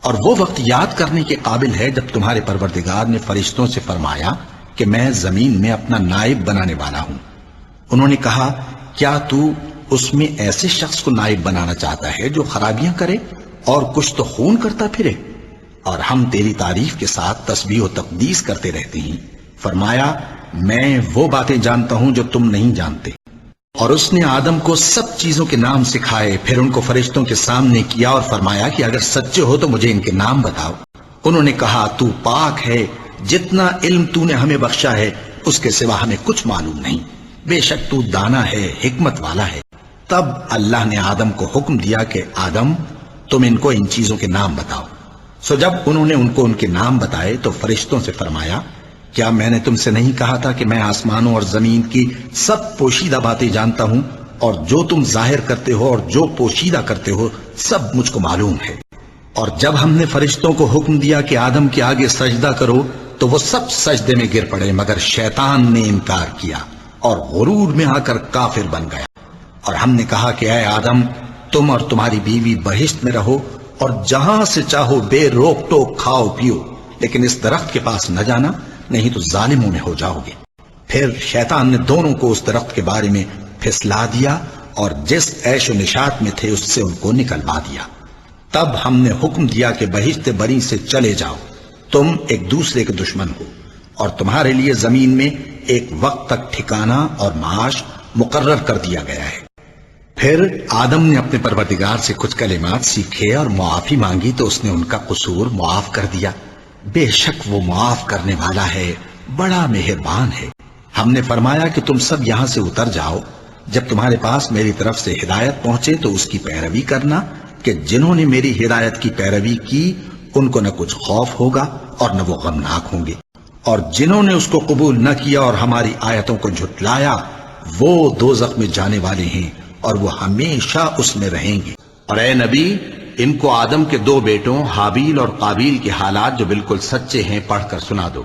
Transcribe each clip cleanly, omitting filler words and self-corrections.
اور وہ وقت یاد کرنے کے قابل ہے جب تمہارے پروردگار نے فرشتوں سے فرمایا کہ میں زمین میں اپنا نائب بنانے والا ہوں۔ انہوں نے کہا کیا تو اس میں ایسے شخص کو نائب بنانا چاہتا ہے جو خرابیاں کرے اور کچھ تو خون کرتا پھرے؟ اور ہم تیری تعریف کے ساتھ تسبیح و تقدیس کرتے رہتے ہیں۔ فرمایا میں وہ باتیں جانتا ہوں جو تم نہیں جانتے۔ اور اس نے آدم کو سب چیزوں کے نام سکھائے، پھر ان کو فرشتوں کے سامنے کیا اور فرمایا کہ اگر سچے ہو تو مجھے ان کے نام بتاؤ۔ انہوں نے کہا تو پاک ہے، جتنا علم تو نے ہمیں بخشا ہے اس کے سوا ہمیں کچھ معلوم نہیں، بے شک تو دانا ہے، حکمت والا ہے۔ تب اللہ نے آدم کو حکم دیا کہ آدم تم ان کو ان چیزوں کے نام بتاؤ۔ سو جب انہوں نے ان کو ان کے نام بتائے تو فرشتوں سے فرمایا کیا میں نے تم سے نہیں کہا تھا کہ میں آسمانوں اور زمین کی سب پوشیدہ باتیں جانتا ہوں، اور جو تم ظاہر کرتے ہو اور جو پوشیدہ کرتے ہو سب مجھ کو معلوم ہے۔ اور جب ہم نے فرشتوں کو حکم دیا کہ آدم کے آگے سجدہ کرو تو وہ سب سجدے میں گر پڑے مگر شیطان نے انکار کیا اور غرور میں آ کر کافر بن گیا۔ اور ہم نے کہا کہ اے آدم تم اور تمہاری بیوی بہشت میں رہو اور جہاں سے چاہو بے روک ٹوک کھاؤ پیو، لیکن اس درخت کے پاس نہ جانا نہیں تو ظالموں میں ہو جاؤ گے۔ پھر شیطان نے دونوں کو اس درخت کے بارے میں پھسلا دیا اور جس عیش و نشاط میں تھے اس سے ان کو نکلوا دیا۔ تب ہم نے حکم دیا کہ بہشت بری سے چلے جاؤ، تم ایک دوسرے کے دشمن ہو، اور تمہارے لیے زمین میں ایک وقت تک ٹھکانہ اور معاش مقرر کر دیا گیا ہے۔ پھر آدم نے اپنے پروردگار سے کچھ کلمات سیکھے اور معافی مانگی تو اس نے ان کا قصور معاف کر دیا۔ بے شک وہ معاف کرنے والا ہے، بڑا مہربان ہے۔ ہم نے فرمایا کہ تم سب یہاں سے اتر جاؤ، جب تمہارے پاس میری طرف سے ہدایت پہنچے تو اس کی پیروی کرنا کہ جنہوں نے میری ہدایت کی پیروی کی ان کو نہ کچھ خوف ہوگا اور نہ وہ غمناک ہوں گے، اور جنہوں نے اس کو قبول نہ کیا اور ہماری آیتوں کو جھٹلایا وہ دوزخ میں جانے والے ہیں اور وہ ہمیشہ اس میں رہیں گے۔ اور اے نبی ان کو آدم کے دو بیٹوں حابیل اور قابیل کے حالات جو بالکل سچے ہیں پڑھ کر سنا دو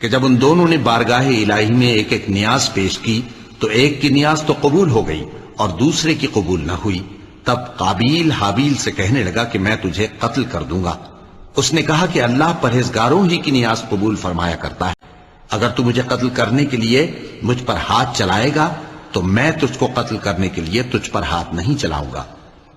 کہ جب ان دونوں نے بارگاہ الہی میں ایک ایک نیاز پیش کی تو ایک کی نیاز تو قبول ہو گئی اور دوسرے کی قبول نہ ہوئی۔ تب قابیل حابیل سے کہنے لگا کہ میں تجھے قتل کر دوں گا۔ اس نے کہا کہ اللہ پرہیزگاروں ہی کی نیاز قبول فرمایا کرتا ہے، اگر تو مجھے قتل کرنے کے لیے مجھ پر ہاتھ چلائے گا تو میں تجھ کو قتل کرنے کے لیے تجھ پر ہاتھ نہیں چلاؤں گا۔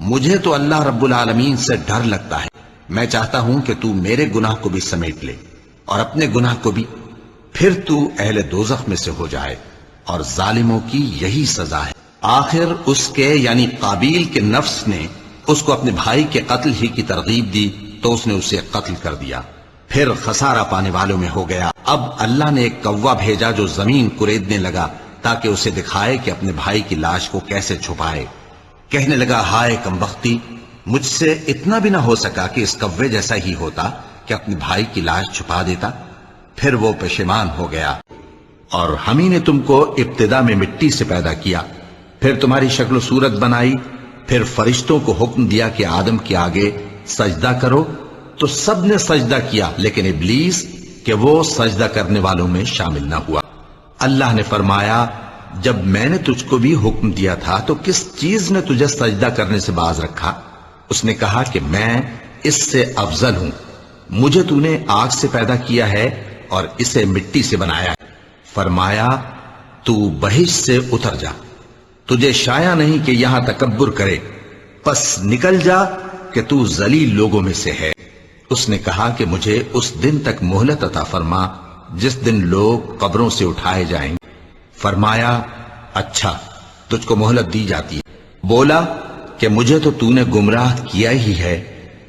مجھے تو اللہ رب العالمین سے ڈر لگتا ہے، میں چاہتا ہوں کہ تو میرے گناہ کو بھی سمیٹ لے اور اپنے گناہ کو بھی، پھر تو اہل دوزخ میں سے ہو جائے، اور ظالموں کی یہی سزا ہے۔ آخر اس کے یعنی قابیل کے نفس نے اس کو اپنے بھائی کے قتل ہی کی ترغیب دی تو اس نے اسے قتل کر دیا، پھر خسارہ پانے والوں میں ہو گیا۔ اب اللہ نے ایک کوا بھیجا جو زمین کریدنے لگا تاکہ اسے دکھائے کہ اپنے بھائی کی لاش کو کیسے چھپائے۔ کہنے لگا ہائے کمبختی، مجھ سے اتنا بھی نہ ہو سکا کہ اس کوے جیسا ہی ہوتا کہ اپنے بھائی کی لاش چھپا دیتا۔ پھر وہ پشیمان ہو گیا۔ اور ہم ہی نے تم کو ابتدا میں مٹی سے پیدا کیا، پھر تمہاری شکل و صورت بنائی، پھر فرشتوں کو حکم دیا کہ آدم کے آگے سجدہ کرو تو سب نے سجدہ کیا لیکن ابلیس کہ وہ سجدہ کرنے والوں میں شامل نہ ہوا۔ اللہ نے فرمایا جب میں نے تجھ کو بھی حکم دیا تھا تو کس چیز نے تجھے سجدہ کرنے سے باز رکھا؟ اس نے کہا کہ میں اس سے افضل ہوں، مجھے تو نے آگ سے پیدا کیا ہے اور اسے مٹی سے بنایا ہے۔ فرمایا تو بہشت سے اتر جا، تجھے شایع نہیں کہ یہاں تکبر کرے، پس نکل جا کہ تو ذلیل لوگوں میں سے ہے۔ اس نے کہا کہ مجھے اس دن تک مہلت عطا فرما جس دن لوگ قبروں سے اٹھائے جائیں گے۔ فرمایا اچھا تجھ کو مہلت دی جاتی ہے۔ بولا کہ مجھے تو نے گمراہ کیا ہی ہے،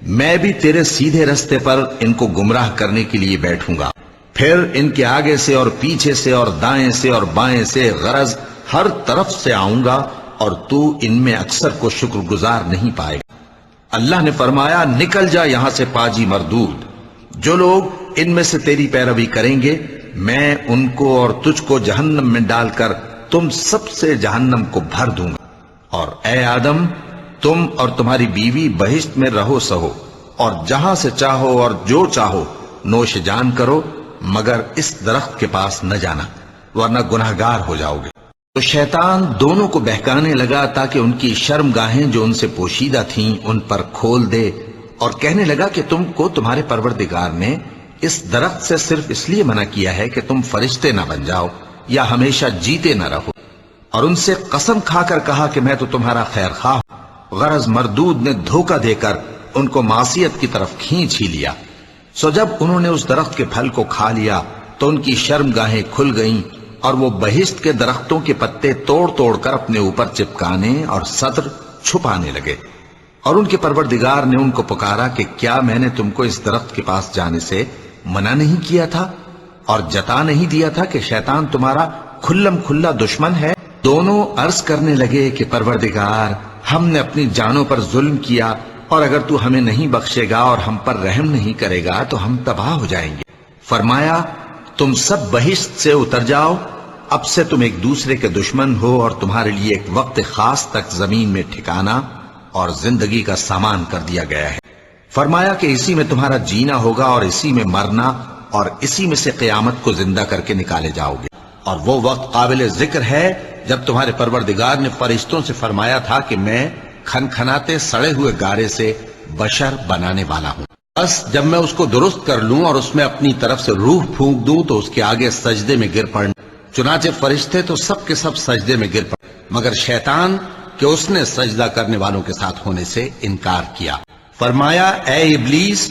میں بھی تیرے سیدھے رستے پر ان کو گمراہ کرنے کے لیے بیٹھوں گا، پھر ان کے آگے سے اور پیچھے سے اور دائیں سے اور بائیں سے غرض ہر طرف سے آؤں گا اور تو ان میں اکثر کو شکر گزار نہیں پائے گا۔ اللہ نے فرمایا نکل جا یہاں سے پاجی مردود، جو لوگ ان میں سے تیری پیروی کریں گے میں ان کو اور تجھ کو جہنم میں ڈال کر تم سب سے جہنم کو بھر دوں گا۔ اور اے آدم تم اور تمہاری بیوی بہشت میں رہو سہو اور جہاں سے چاہو اور جو چاہو نوش جان کرو، مگر اس درخت کے پاس نہ جانا ورنہ گناہگار ہو جاؤ گے۔ تو شیطان دونوں کو بہکانے لگا تاکہ ان کی شرم گاہیں جو ان سے پوشیدہ تھیں ان پر کھول دے اور کہنے لگا کہ تم کو تمہارے پروردگار نے اس درخت سے صرف اس لیے منع کیا ہے کہ تم فرشتے نہ بن جاؤ یا ہمیشہ جیتے نہ رہو، اور ان سے قسم کھا کر کہا کہ میں تو تمہارا خیر خواہ ہوں۔ غرض مردود نے دھوکہ دے کر ان کو معصیت کی طرف کھینچ ہی لیا۔ سو جب انہوں نے اس درخت کے پھل کو کھا لیا تو ان کی شرمگاہیں کھل گئیں، اور وہ بہشت کے درختوں کے پتے توڑ توڑ کر اپنے اوپر چپکانے اور صدر چھپانے لگے۔ اور ان کے پروردگار نے ان کو پکارا کہ کیا میں نے تم کو اس درخت کے پاس جانے سے منع نہیں کیا تھا اور جتا نہیں دیا تھا کہ شیطان تمہارا کھلم کھلا دشمن ہے؟ دونوں عرض کرنے لگے کہ پروردگار، ہم نے اپنی جانوں پر ظلم کیا، اور اگر تو ہمیں نہیں بخشے گا اور ہم پر رحم نہیں کرے گا تو ہم تباہ ہو جائیں گے۔ فرمایا تم سب بہشت سے اتر جاؤ، اب سے تم ایک دوسرے کے دشمن ہو، اور تمہارے لیے ایک وقت خاص تک زمین میں ٹھکانا اور زندگی کا سامان کر دیا گیا ہے۔ فرمایا کہ اسی میں تمہارا جینا ہوگا اور اسی میں مرنا، اور اسی میں سے قیامت کو زندہ کر کے نکالے جاؤ گے۔ اور وہ وقت قابل ذکر ہے جب تمہارے پروردگار نے فرشتوں سے فرمایا تھا کہ میں کھنکھناتے سڑے ہوئے گارے سے بشر بنانے والا ہوں، بس جب میں اس کو درست کر لوں اور اس میں اپنی طرف سے روح پھونک دوں تو اس کے آگے سجدے میں گر پڑنا۔ چنانچہ فرشتے تو سب کے سب سجدے میں گر پڑے مگر شیطان کہ اس نے سجدہ کرنے والوں کے ساتھ ہونے سے انکار کیا۔ فرمایا اے ابلیس،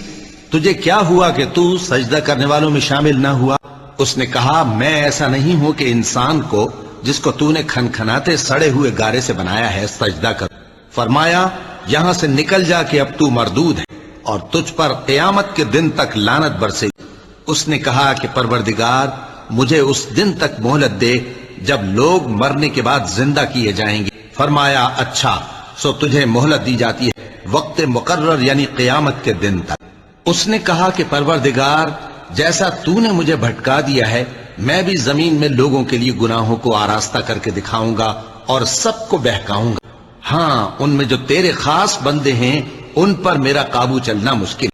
تجھے کیا ہوا کہ تو سجدہ کرنے والوں میں شامل نہ ہوا؟ اس نے کہا میں ایسا نہیں ہوں کہ انسان کو جس کو تو نے کھنکھناتے سڑے ہوئے گارے سے بنایا ہے سجدہ کر۔ فرمایا یہاں سے نکل جا کہ اب تو مردود ہے اور تجھ پر قیامت کے دن تک لعنت برسے۔ اس نے کہا کہ پروردگار، مجھے اس دن تک مہلت دے جب لوگ مرنے کے بعد زندہ کیے جائیں گے۔ فرمایا اچھا، سو تجھے مہلت دی جاتی ہے وقت مقرر یعنی قیامت کے دن تک۔ اس نے کہا کہ پروردگار، جیسا تو نے مجھے بھٹکا دیا ہے میں بھی زمین میں لوگوں کے لیے گناہوں کو آراستہ کر کے دکھاؤں گا اور سب کو بہکاؤں گا۔ ہاں، ان میں جو تیرے خاص بندے ہیں ان پر میرا قابو چلنا مشکل۔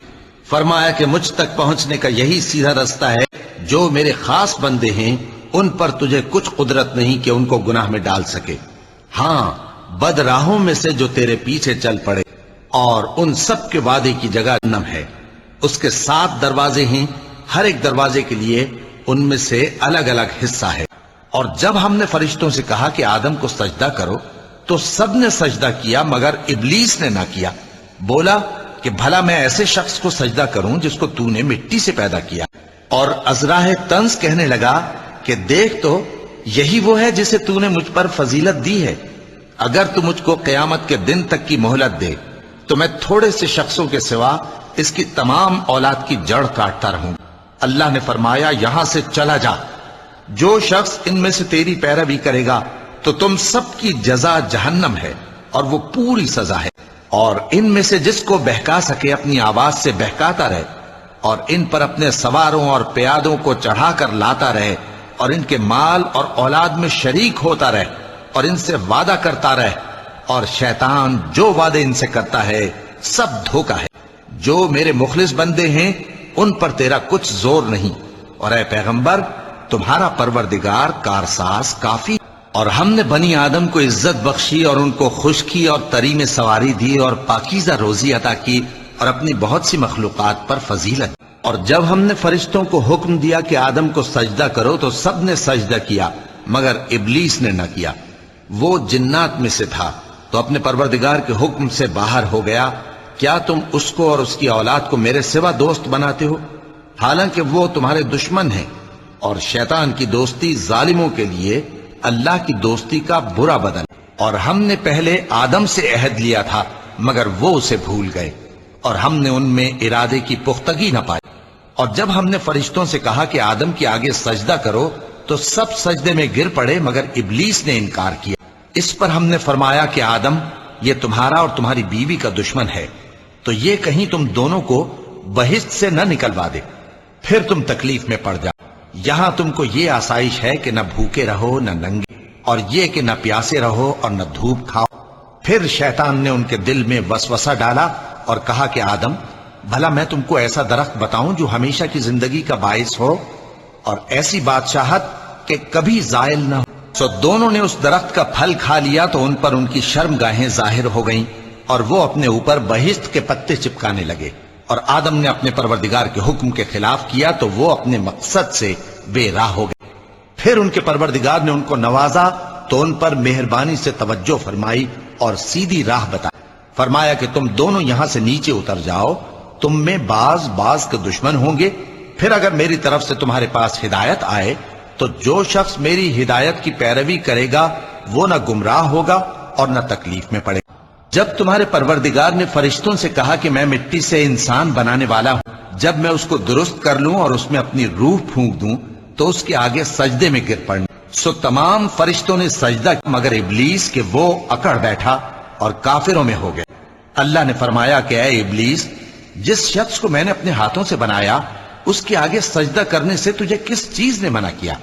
فرمایا کہ مجھ تک پہنچنے کا یہی سیدھا رستہ ہے، جو میرے خاص بندے ہیں ان پر تجھے کچھ قدرت نہیں کہ ان کو گناہ میں ڈال سکے۔ ہاں، بد راہوں میں سے جو تیرے پیچھے چل پڑے، اور ان سب کے وعدے کی جگہ جہنم ہے۔ اس کے 7 دروازے ہیں، ہر ایک دروازے کے لیے ان میں سے الگ الگ حصہ ہے۔ اور جب ہم نے فرشتوں سے کہا کہ آدم کو سجدہ کرو تو سب نے سجدہ کیا مگر ابلیس نے نہ کیا۔ بولا کہ بھلا میں ایسے شخص کو سجدہ کروں جس کو تو نے مٹی سے پیدا کیا؟ اور ازراہ طنز کہنے لگا کہ دیکھ تو یہی وہ ہے جسے تو نے مجھ پر فضیلت دی ہے۔ اگر تو مجھ کو قیامت کے دن تک کی مہلت دے تو میں تھوڑے سے شخصوں کے سوا اس کی تمام اولاد کی جڑ کاٹتا رہوں۔ اللہ نے فرمایا یہاں سے چلا جا، جو شخص ان میں سے تیری پیروی کرے گا تو تم سب کی جزا جہنم ہے اور وہ پوری سزا ہے۔ اور ان میں سے جس کو بہکا سکے اپنی آواز سے بہکاتا رہے، اور ان پر اپنے سواروں اور پیادوں کو چڑھا کر لاتا رہے، اور ان کے مال اور اولاد میں شریک ہوتا رہے، اور ان سے وعدہ کرتا رہے، اور شیطان جو وعدے ان سے کرتا ہے سب دھوکا ہے۔ جو میرے مخلص بندے ہیں ان پر تیرا کچھ زور نہیں، اور اے پیغمبر تمہارا پروردگار کارساز کافی۔ اور ہم نے بنی آدم کو عزت بخشی اور ان کو خشکی اور تری میں سواری دی اور پاکیزہ روزی عطا کی اور اپنی بہت سی مخلوقات پر فضیلت۔ اور جب ہم نے فرشتوں کو حکم دیا کہ آدم کو سجدہ کرو تو سب نے سجدہ کیا مگر ابلیس نے نہ کیا، وہ جنات میں سے تھا تو اپنے پروردگار کے حکم سے باہر ہو گیا۔ کیا تم اس کو اور اس کی اولاد کو میرے سوا دوست بناتے ہو، حالانکہ وہ تمہارے دشمن ہیں؟ اور شیطان کی دوستی ظالموں کے لیے اللہ کی دوستی کا برا بدل۔ اور ہم نے پہلے آدم سے عہد لیا تھا مگر وہ اسے بھول گئے، اور ہم نے ان میں ارادے کی پختگی نہ پائی۔ اور جب ہم نے فرشتوں سے کہا کہ آدم کے آگے سجدہ کرو تو سب سجدے میں گر پڑے مگر ابلیس نے انکار کیا۔ اس پر ہم نے فرمایا کہ آدم، یہ تمہارا اور تمہاری بیوی کا دشمن ہے، تو یہ کہیں تم دونوں کو بہشت سے نہ نکلوا دے، پھر تم تکلیف میں پڑ جاؤ۔ یہاں تم کو یہ آسائش ہے کہ نہ بھوکے رہو نہ ننگے، اور یہ کہ نہ پیاسے رہو اور نہ دھوپ کھاؤ۔ پھر شیطان نے ان کے دل میں وسوسہ ڈالا اور کہا کہ آدم، بھلا میں تم کو ایسا درخت بتاؤں جو ہمیشہ کی زندگی کا باعث ہو اور ایسی بادشاہت کہ کبھی زائل نہ ہو؟ سو دونوں نے اس درخت کا پھل کھا لیا تو ان پر ان کی شرمگاہیں ظاہر ہو گئیں، اور وہ اپنے اوپر بہشت کے پتے چپکانے لگے، اور آدم نے اپنے پروردگار کے حکم کے خلاف کیا تو وہ اپنے مقصد سے بے راہ ہو گئے۔ پھر ان کے پروردگار نے ان کو نوازا تو ان پر مہربانی سے توجہ فرمائی اور سیدھی راہ بتائی۔ فرمایا کہ تم دونوں یہاں سے نیچے اتر جاؤ، تم میں بعض کے دشمن ہوں گے، پھر اگر میری طرف سے تمہارے پاس ہدایت آئے تو جو شخص میری ہدایت کی پیروی کرے گا وہ نہ گمراہ ہوگا اور نہ تکلیف میں پڑے گا۔ جب تمہارے پروردگار نے فرشتوں سے کہا کہ میں مٹی سے انسان بنانے والا ہوں، جب میں اس کو درست کر لوں اور اس میں اپنی روح پھونک دوں تو اس کے آگے سجدے میں گر پڑنا، سو تمام فرشتوں نے سجدہ کیا مگر ابلیس کہ وہ اکڑ بیٹھا اور کافروں میں ہو گیا۔ اللہ نے فرمایا کہ اے ابلیس، جس شخص کو میں نے اپنے ہاتھوں سے بنایا اس کے آگے سجدہ کرنے سے تجھے کس چیز نے منع کیا؟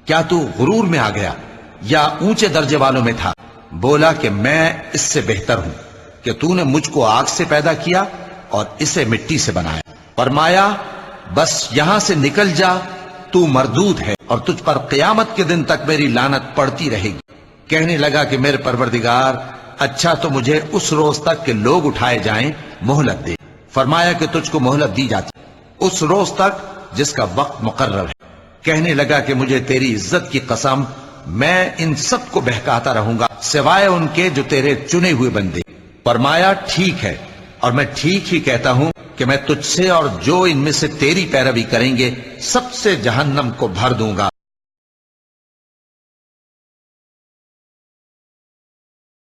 کیا تو غرور میں آ گیا یا اونچے درجے والوں میں تھا؟ بولا کہ میں اس سے بہتر ہوں کہ تو نے مجھ کو آگ سے پیدا کیا اور اسے مٹی سے بنایا۔ فرمایا بس یہاں سے نکل جا، تو مردود ہے اور تجھ پر قیامت کے دن تک میری لعنت پڑتی رہے گی۔ کہنے لگا کہ میرے پروردگار، اچھا تو مجھے اس روز تک کہ لوگ اٹھائے جائیں مہلت دے۔ فرمایا کہ تجھ کو مہلت دی جاتی اس روز تک جس کا وقت مقرر ہے۔ کہنے لگا کہ مجھے تیری عزت کی قسم، میں ان سب کو بہکاتا رہوں گا سوائے ان کے جو تیرے چنے ہوئے بندے۔ فرمایا ٹھیک ہے، اور میں ٹھیک ہی کہتا ہوں کہ میں تجھ سے اور جو ان میں سے تیری پیروی کریں گے سب سے جہنم کو بھر دوں گا،